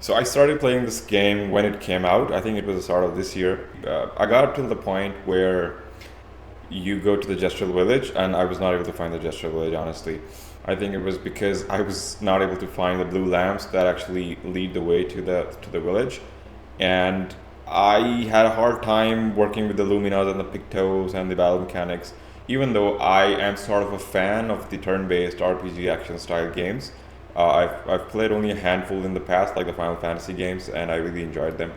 So I started playing this game when it came out. I think it was the start of this year. I got up to the point where you go to the gestural village, and I was not able to find the gestural village. Honestly, I think it was because I was not able to find the blue lamps that actually lead the way to the village, and I had a hard time working with the luminas and the pictos and the battle mechanics. Even though I am sort of a fan of the turn-based RPG action style games, I've played only a handful in the past, like the Final Fantasy games, and I really enjoyed them.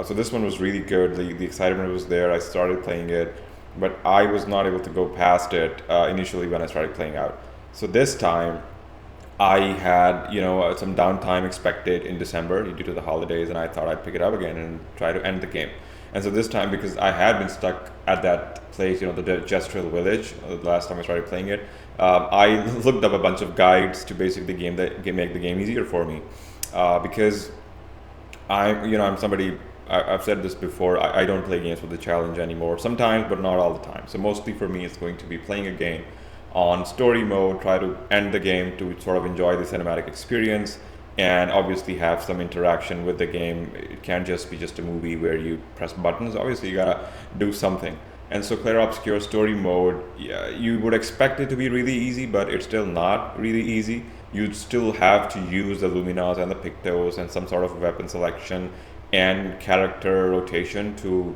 So this one was really good. The excitement was there. I started playing it, but I was not able to go past it initially when I started playing out. So this time, I had some downtime expected in December due to the holidays, and I thought I'd pick it up again and try to end the game. And so this time, because I had been stuck at that place, the Gestural Village, the last time I started playing it, I looked up a bunch of guides to basically make the game easier for me, because I'm somebody. I've said this before. I don't play games for the challenge anymore. Sometimes, but not all the time. So mostly for me, it's going to be playing a game on story mode, try to end the game to sort of enjoy the cinematic experience, and obviously have some interaction with the game. It can't just be just a movie where you press buttons. Obviously, you gotta do something. And so Clair Obscur story mode, yeah, you would expect it to be really easy, but it's still not really easy. You'd still have to use the luminas and the pictos and some sort of weapon selection and character rotation to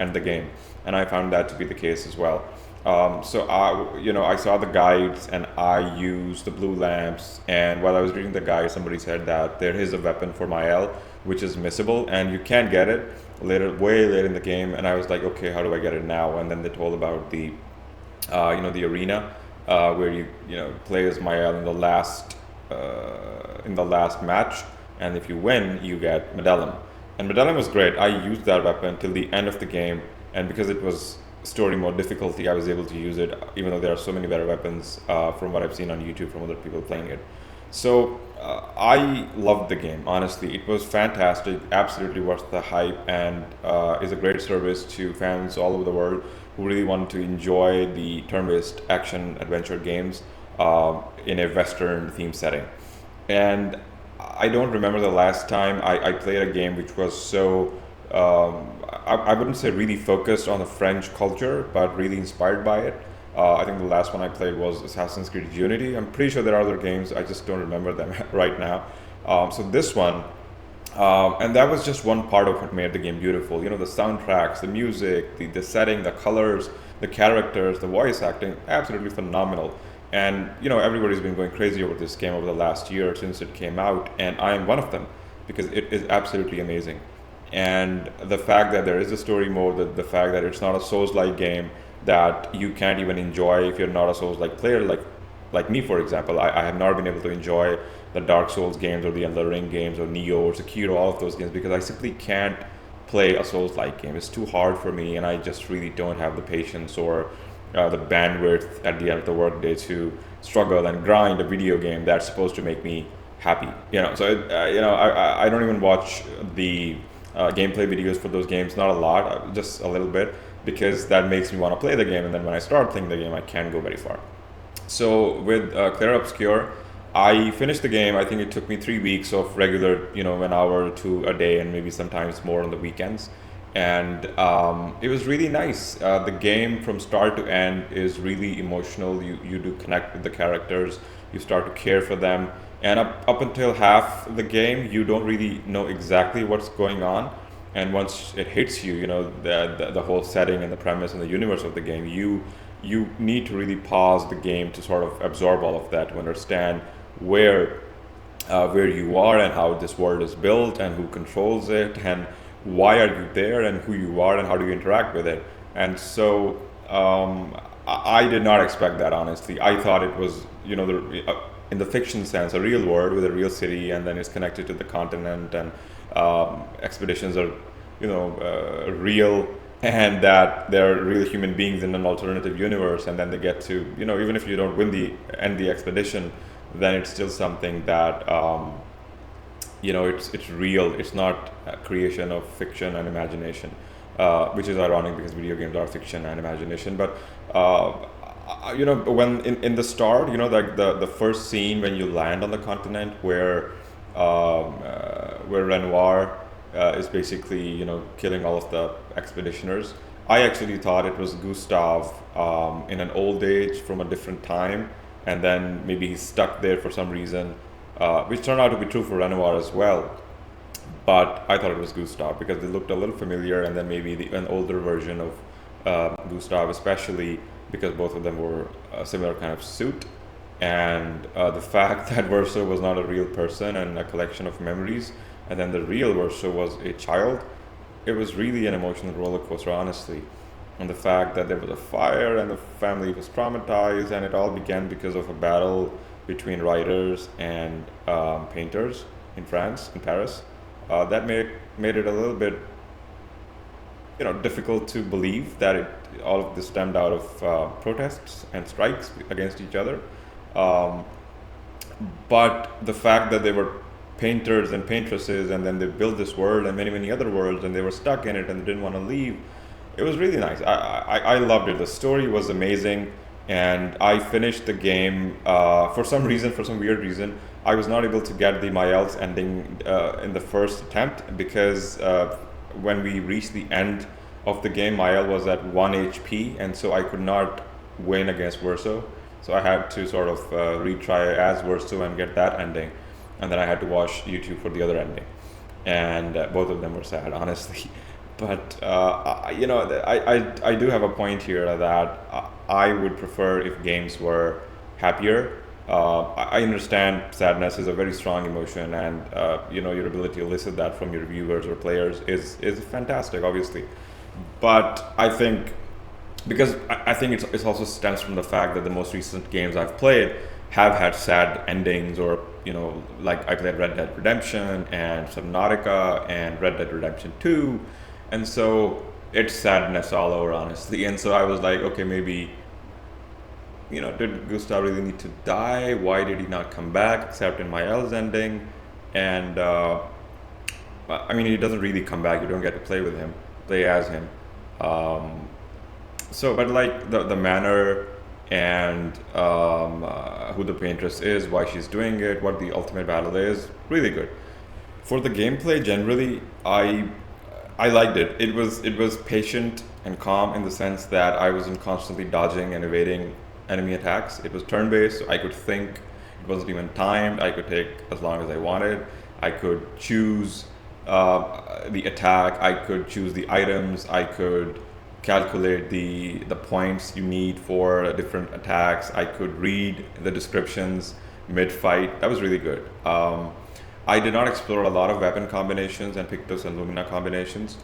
end the game. And I found that to be the case as well. I saw the guides and I used the blue lamps. And while I was reading the guide, somebody said that there is a weapon for Mael, which is missable, and you can get it later, way later in the game. And I was like, okay, how do I get it now? And then they told about the arena, where you play as Mael in the last match, and if you win, you get Medellin. And Medellin was great. I used that weapon till the end of the game, and because it was story mode difficulty, I was able to use it, even though there are so many better weapons from what I've seen on YouTube from other people playing it. So I loved the game. Honestly, it was fantastic, absolutely worth the hype, and is a great service to fans all over the world who really want to enjoy the turn-based action adventure games in a Western theme setting. And I don't remember the last time I played a game which was so, I wouldn't say really focused on the French culture, but really inspired by it. I think the last one I played was Assassin's Creed Unity. I'm pretty sure there are other games, I just don't remember them right now. So this one, and that was just one part of what made the game beautiful. The soundtracks, the music, the setting, the colors, the characters, the voice acting, absolutely phenomenal. And everybody's been going crazy over this game over the last year since it came out, and I am one of them because it is absolutely amazing. And the fact that there is a story mode, the fact that it's not a Souls-like game that you can't even enjoy if you're not a Souls-like player, like me, for example. I have not been able to enjoy the Dark Souls games or the Elden Ring games or Neo or Sekiro, all of those games, because I simply can't play a Souls-like game. It's too hard for me, and I just really don't have the patience or the bandwidth at the end of the workday to struggle and grind a video game that's supposed to make me happy. I don't even watch the gameplay videos for those games. Not a lot, just a little bit, because that makes me want to play the game. And then when I start playing the game, I can't go very far. So with Clair Obscur, I finished the game. I think it took me 3 weeks of regular, an hour or two a day, and maybe sometimes more on the weekends. And it was really nice. The game from start to end is really emotional. You do connect with the characters. You start to care for them. And up until half the game, you don't really know exactly what's going on. And once it hits you, the whole setting and the premise and the universe of the game, you need to really pause the game to sort of absorb all of that, to understand where you are and how this world is built and who controls it and why are you there and who you are and how do you interact with it. And so I did not expect that, honestly. I thought it was, in the fiction sense, a real world with a real city, and then it's connected to the continent, and expeditions are, real, and that they're real human beings in an alternative universe, and then they get to, even if you don't end the expedition, then it's still something that it's real. It's not a creation of fiction and imagination, which is ironic because video games are fiction and imagination. But when in the start, like the first scene when you land on the continent, where Renoir is basically killing all of the expeditioners. I actually thought it was Gustav in an old age from a different time, and then maybe he's stuck there for some reason, which turned out to be true for Renoir as well. But I thought it was Gustav because they looked a little familiar, and then maybe an older version of Gustav, especially because both of them were a similar kind of suit. And the fact that Verso was not a real person and a collection of memories, and then the real Verso was a child, it was really an emotional roller coaster, honestly. And the fact that there was a fire and the family was traumatized, and it all began because of a battle between writers and painters in France, in Paris, that made it a little bit difficult to believe that all of this stemmed out of protests and strikes against each other. Um, but the fact that they were painters and paintresses, and then they built this world and many many other worlds, and they were stuck in it and they didn't want to leave, it was really nice. I loved it. The story was amazing, and I finished the game for some reason, for some weird reason. I was not able to get the Mael's ending in the first attempt because when we reached the end of the game, Mael was at 1 HP, and so I could not win against Verso. So I had to sort of retry as Verso and get that ending, and then I had to watch YouTube for the other ending, and both of them were sad, honestly. But I do have a point here that I would prefer if games were happier. I understand sadness is a very strong emotion, and your ability to elicit that from your viewers or players is fantastic, obviously. But I think because I think it's also stems from the fact that the most recent games I've played have had sad endings, or like I played Red Dead Redemption and Subnautica and Red Dead Redemption 2, and so it's sadness all over, honestly. And so I was like, okay, maybe did Gustav really need to die? Why did he not come back except in Mael's ending? And I mean, he doesn't really come back. You don't get to play as him. Um, but like the manner and who the paintress is, why she's doing it, what the ultimate battle is, really good. For the gameplay, generally, I liked it. It was patient and calm in the sense that I wasn't constantly dodging and evading enemy attacks. It was turn-based, so I could think. It wasn't even timed. I could take as long as I wanted. I could choose the attack. I could choose the items. I could calculate the points you need for different attacks. I could read the descriptions mid-fight. That was really good. I did not explore a lot of weapon combinations and Pictos and Lumina combinations.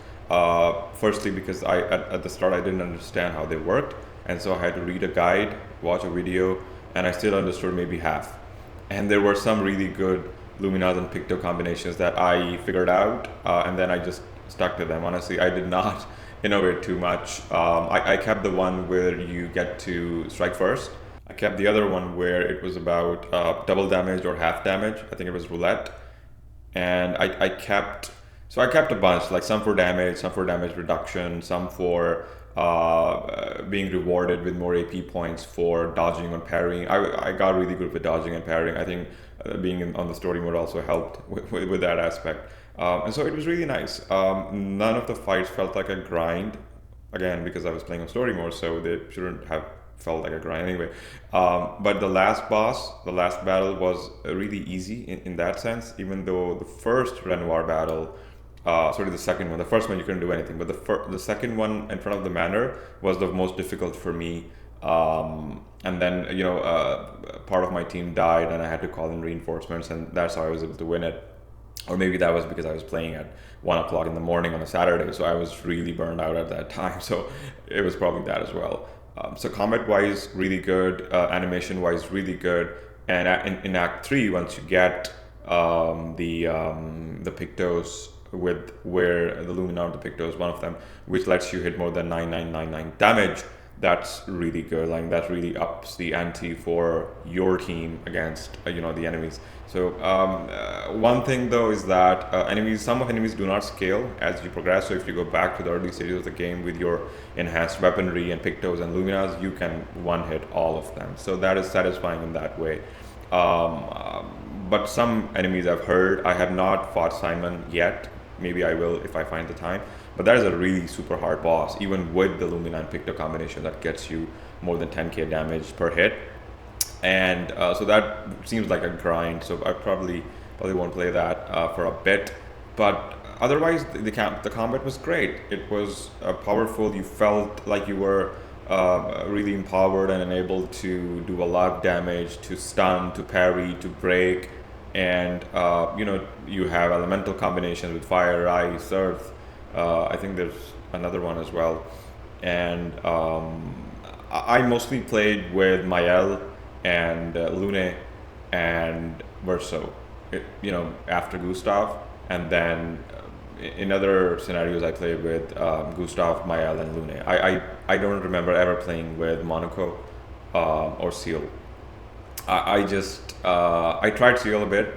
Firstly, because at the start I didn't understand how they worked, and so I had to read a guide, watch a video, and I still understood maybe half. And there were some really good Luminas and Picto combinations that I figured out, and then I just stuck to them. Honestly, I did not innovate too much. I kept the one where you get to strike first. I kept the other one where it was about double damage or half damage. I think it was roulette. And I kept a bunch, like some for damage reduction, some for being rewarded with more AP points for dodging or parrying. I got really good with dodging and parrying. I think being on the story mode also helped with that aspect. And so it was really nice. None of the fights felt like a grind, again, because I was playing on story mode, so they shouldn't have felt like a grind anyway. But the last battle was really easy in that sense, even though the first Renoir battle, the second one, the first one you couldn't do anything, but the second one in front of the manor was the most difficult for me. And then, part of my team died and I had to call in reinforcements, and that's how I was able to win it. Or maybe that was because I was playing at 1 o'clock in the morning on a Saturday, so I was really burned out at that time. So it was probably that as well. So combat-wise, really good. Animation-wise, really good. And in Act 3, once you get the Pictos with where the Lumina of the Pictos, one of them, which lets you hit more than 9999 damage, that's really good. Like that really ups the ante for your team against the enemies. So one thing though is that some enemies do not scale as you progress. So if you go back to the early stages of the game with your enhanced weaponry and Pictos and Luminas, you can one hit all of them. So that is satisfying in that way. but some enemies I've heard. I have not fought Simon yet. Maybe I will if I find the time. But that is a really super hard boss, even with the Lumina and Picto combination that gets you more than 10k damage per hit. And so that seems like a grind. So I probably won't play that for a bit. But otherwise, the combat was great. It was powerful. You felt like you were really empowered and enabled to do a lot of damage, to stun, to parry, to break, and you have elemental combinations with fire, ice, earth. I think there's another one as well, and I mostly played with Mael and Lune and Verso, after Gustav, and then in other scenarios I played with Gustav, Mael, and Lune. I don't remember ever playing with Monaco or Seal. I tried Seal a bit,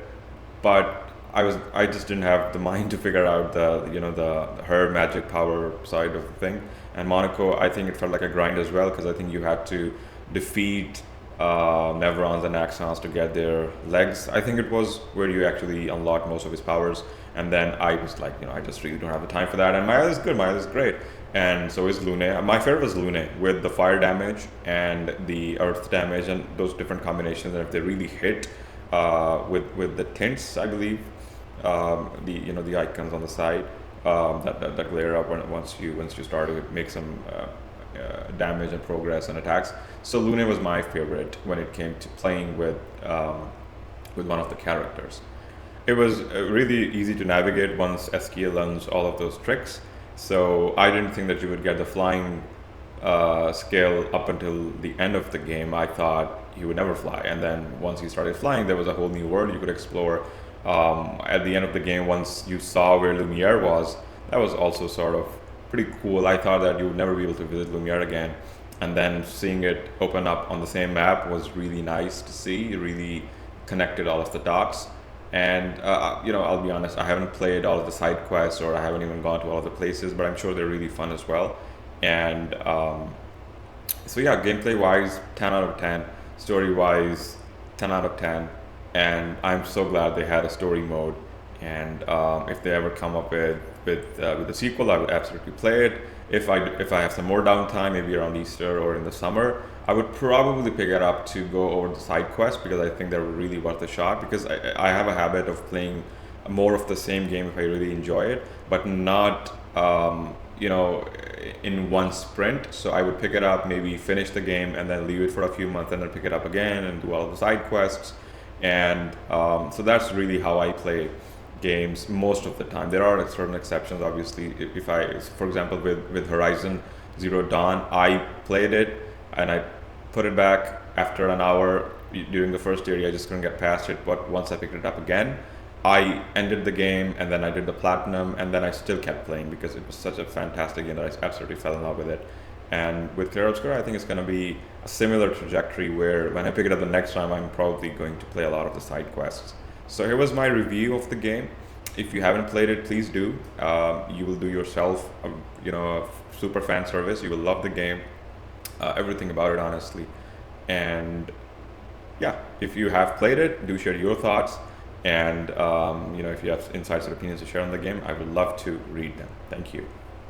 but I just didn't have the mind to figure out the her magic power side of the thing. And Monaco, I think it felt like a grind as well, because I think you had to defeat Nevrons and Axons to get their legs. I think it was where you actually unlock most of his powers. And then I was like, I just really don't have the time for that. And Mael is good, Mael is great. And so is Lune. My favorite was Lune, with the fire damage and the earth damage and those different combinations. And if they really hit with the tints, I believe, the icons on the side that glare up once you start to make some damage and progress and attacks. So Lune was my favorite when it came to playing with one of the characters. It was really easy to navigate once Eskia learns all of those tricks. So I didn't think that you would get the flying scale up until the end of the game. I thought he would never fly. And then once he started flying, there was a whole new world you could explore. At the end of the game, once you saw where Lumiere was, that was also sort of pretty cool. I thought that you would never be able to visit Lumiere again. And then seeing it open up on the same map was really nice to see. It really connected all of the dots. And I'll be honest, I haven't played all of the side quests, or I haven't even gone to all of the places, but I'm sure they're really fun as well. And so yeah, gameplay wise, 10 out of 10. Story wise, 10 out of 10. And I'm so glad they had a story mode. And if they ever come up with a sequel, I would absolutely play it. If I have some more downtime, maybe around Easter or in the summer, I would probably pick it up to go over the side quests, because I think they're really worth a shot. Because I have a habit of playing more of the same game if I really enjoy it, but not in one sprint. So I would pick it up, maybe finish the game, and then leave it for a few months, and then pick it up again and do all of the side quests. And so that's really how I play games most of the time. There are certain exceptions, obviously. If I, for example, with Horizon Zero Dawn, I played it and I put it back after an hour. During the first area, I just couldn't get past it. But once I picked it up again, I ended the game, and then I did the platinum, and then I still kept playing because it was such a fantastic game that I absolutely fell in love with it. And with Clair Obscur, I think it's going to be a similar trajectory, where when I pick it up the next time, I'm probably going to play a lot of the side quests. So here was my review of the game. If you haven't played it, please do. You will do yourself a super fan service. You will love the game, everything about it, honestly. And yeah, if you have played it, do share your thoughts. And if you have insights or opinions to share on the game, I would love to read them. Thank you.